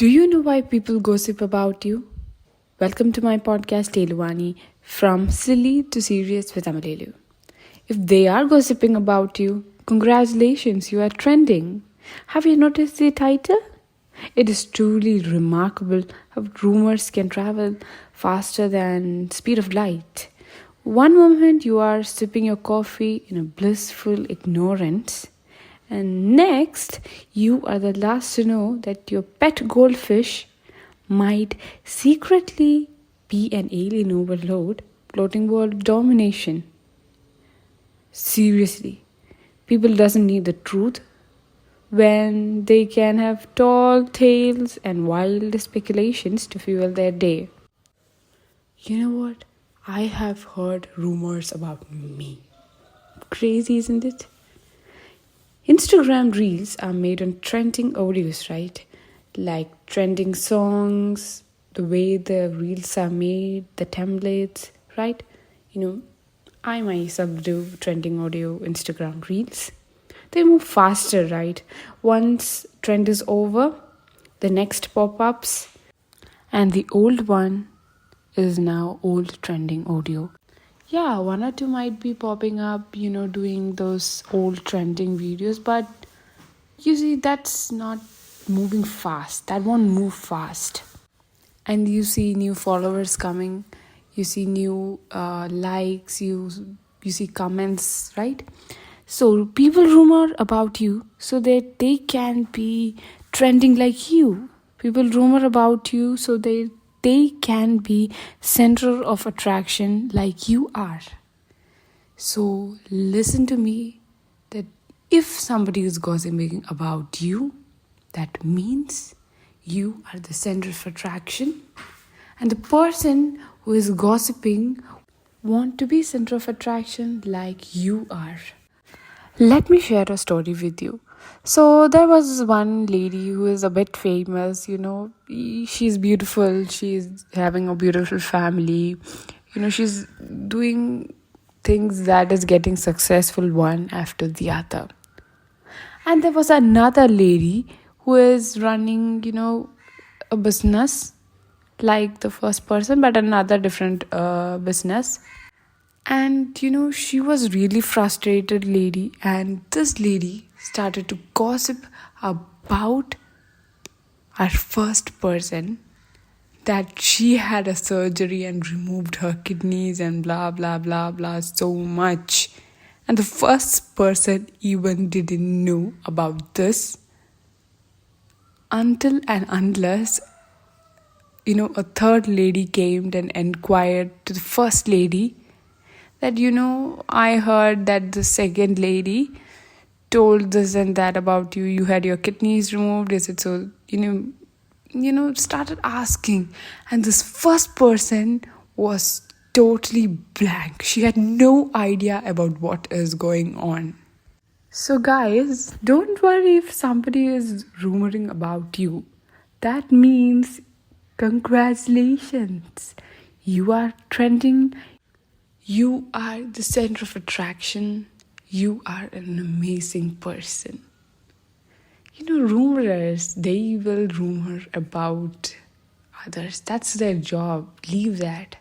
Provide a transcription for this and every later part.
Do you know why people gossip about you? Welcome to my podcast, Teluani, from silly to serious with Amalelu. If they are gossiping about you, congratulations, you are trending. Have you noticed the title? It is truly remarkable how rumors can travel faster than speed of light. One moment you are sipping your coffee in a blissful ignorance, and next, you are the last to know that your pet goldfish might secretly be an alien overload floating world domination. Seriously, people doesn't need the truth when they can have tall tales and wild speculations to fuel their day. You know what? I have heard rumors about me. Crazy, isn't it? Instagram reels are made on trending audios, right? Like trending songs, the way the reels are made, the templates, right? I myself do trending audio Instagram reels. They move faster, right? Once trend is over, the next pop-ups and the old one is now old trending audio. Yeah, one or two might be popping up, doing those old trending videos, but you see, that's not moving fast. That won't move fast. And you see new followers coming, you see new likes, you see comments, right? So people rumor about you so that they can be trending like you. People rumor about you so they can be center of attraction like you are. So listen to me, that if somebody is gossiping about you, that means you are the center of attraction, and the person who is gossiping want to be center of attraction like you are. Let me share a story with you. So there was one lady who is a bit famous, she's beautiful, she's having a beautiful family, she's doing things that is getting successful one after the other. And there was another lady who is running, a business like the first person, but another different business. And she was really frustrated lady, and this lady started to gossip about our first person, that she had a surgery and removed her kidneys and blah blah blah blah so much. And the first person even didn't know about this until and unless a third lady came and inquired to the first lady that, I heard that the second lady told this and that about you. You had your kidneys removed. Is it so? Started asking. And this first person was totally blank. She had no idea about what is going on. So guys, don't worry if somebody is rumoring about you. That means congratulations. You are trending. You are the center of attraction. You are an amazing person. Rumorers, they will rumor about others. That's their job. Leave that.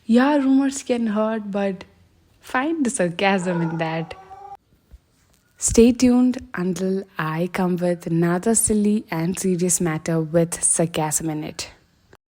Yeah, rumors can hurt, but find the sarcasm in that. Stay tuned until I come with another silly and serious matter with sarcasm in it.